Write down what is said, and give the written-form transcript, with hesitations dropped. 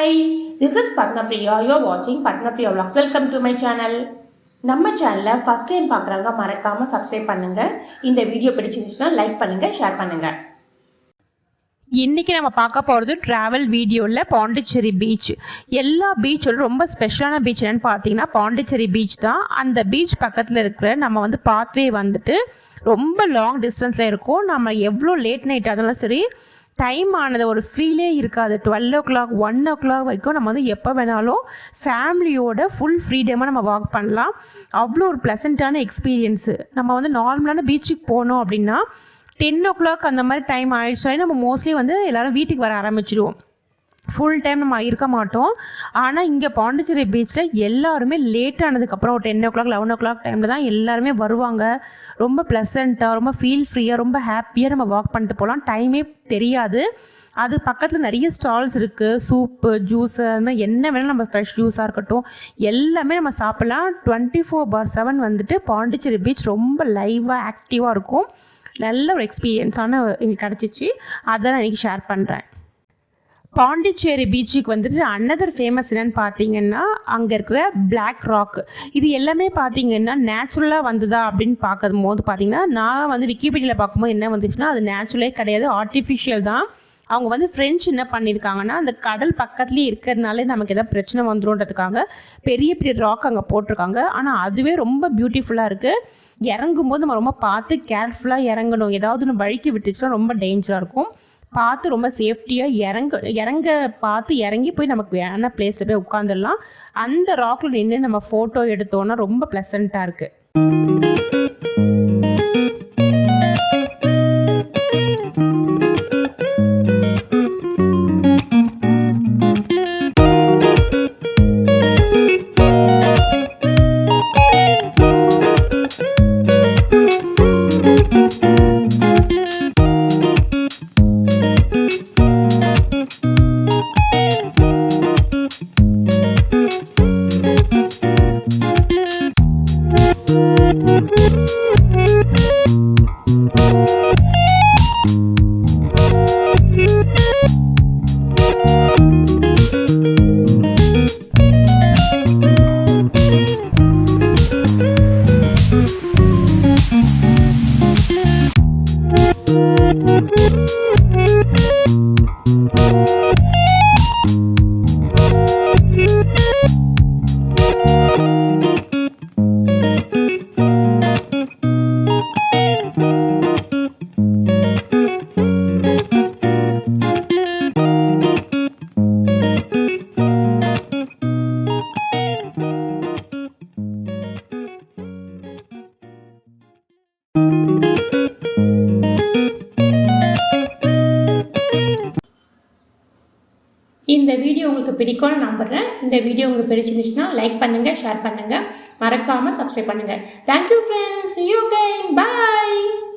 Hi, this is Padmapriya. You are watching Padmapriya Vlogs. Welcome to my channel. நம்ம சேனலை first time பார்க்குறவங்க மறக்காமல் subscribe பண்ணுங்கள். இந்த வீடியோ பிடிச்சிருந்துச்சுன்னா லைக் பண்ணுங்கள், ஷேர் பண்ணுங்கள். இன்றைக்கி நம்ம பார்க்க போகிறது ட்ராவல் வீடியோவில் பாண்டிச்சேரி பீச். எல்லா பீச்சோட ரொம்ப ஸ்பெஷலான பீச் என்னென்னு பார்த்தீங்கன்னா பாண்டிச்சேரி பீச் தான். அந்த பீச் பக்கத்தில் இருக்கிற நம்ம பாத்வே ரொம்ப லாங் டிஸ்டன்ஸில் இருக்கும். நம்ம எவ்வளோ லேட் நைட் ஆனாலும் சரி டைம் ஆனது ஒரு ஃபீலே இருக்காது. 12 o'clock 1 o'clock வரைக்கும் நம்ம எப்போ வேணாலும் ஃபேமிலியோட ஃபுல் ஃப்ரீடமாக நம்ம வாக் பண்ணலாம். அவ்வளோ ஒரு ப்ளசண்ட்டான எக்ஸ்பீரியன்ஸு. நம்ம நார்மலான பீச்சுக்கு போனோம் அப்படின்னா 10 o'clock அந்த மாதிரி டைம் ஆயிடுச்சுனா நம்ம மோஸ்ட்லி எல்லோரும் வீட்டுக்கு வர ஆரம்பிச்சிடுவோம். ஃபுல் டைம் நம்ம இருக்க மாட்டோம். ஆனால் இங்கே பாண்டிச்சேரி பீச்சில் எல்லாருமே லேட் ஆனதுக்கப்புறம் ஒரு 10 o'clock 11 o'clock டைமில் தான் எல்லாருமே வருவாங்க. ரொம்ப ப்ளசண்ட்டாக, ரொம்ப ஃபீல் ஃப்ரீயாக, ரொம்ப ஹாப்பியாக நம்ம வாக் பண்ணிட்டு போகலாம். டைமே தெரியாது. அது பக்கத்தில் நிறைய ஸ்டால்ஸ் இருக்குது. சூப்பு, ஜூஸு, அது மாதிரி என்ன வேணாலும் நம்ம ஃப்ரெஷ் ஜூஸாக இருக்கட்டும் எல்லாமே நம்ம சாப்பிட்லாம். 24/7 பாண்டிச்சேரி பீச் ரொம்ப லைவாக ஆக்டிவாக இருக்கும். நல்ல ஒரு எக்ஸ்பீரியன்ஸான எனக்கு கிடச்சிச்சு. அதை நான் இன்றைக்கி ஷேர் பண்ணுறேன். பாண்டிச்சேரி பீச்சுக்கு அனதர் ஃபேமஸ் என்னென்னு பார்த்தீங்கன்னா அங்கே இருக்கிற பிளாக் ராக். இது எல்லாமே பார்த்தீங்கன்னா நேச்சுரலாக வந்ததா அப்படின்னு பார்க்கும்போது பார்த்தீங்கன்னா நான் விக்கிபீடியாவில் பார்க்கும்போது என்ன வந்துச்சுன்னா அது நேச்சுரலே கிடையாது, ஆர்டிஃபிஷியல் தான். அவங்க ஃப்ரெஞ்சு என்ன பண்ணியிருக்காங்கன்னா அந்த கடல் பக்கத்துலேயே இருக்கிறதுனால நமக்கு எதாவது பிரச்சனை வந்துடும்ன்றதுக்காக பெரிய பெரிய ராக் அங்கே போட்டிருக்காங்க. ஆனால் அதுவே ரொம்ப பியூட்டிஃபுல்லாக இருக்குது. இறங்கும்போது நம்ம ரொம்ப பார்த்து கேர்ஃபுல்லாக இறங்கணும். ஏதாவது ஒன்று வழுக்கி விட்டுச்சுன்னா ரொம்ப டேஞ்சராக இருக்கும். பார்த்து ரொம்ப சேஃப்டியாக இறங்க பார்த்து இறங்கி போய் நமக்கு வேணான பிளேஸில் போய் உட்காந்துடலாம். அந்த ராக்கில் நின்று நம்ம ஃபோட்டோ எடுத்தோன்னா ரொம்ப ப்ளசண்ட்டாக இருக்குது. இந்த வீடியோ உங்களுக்கு பிடிக்கும்னு நம்புகிறேன். இந்த வீடியோ உங்களுக்கு பிடிச்சிருந்துச்சுன்னா லைக் பண்ணுங்கள், ஷேர் பண்ணுங்கள், மறக்காமல் சப்ஸ்கிரைப் பண்ணுங்கள். Thank you friends. See you again. Bye.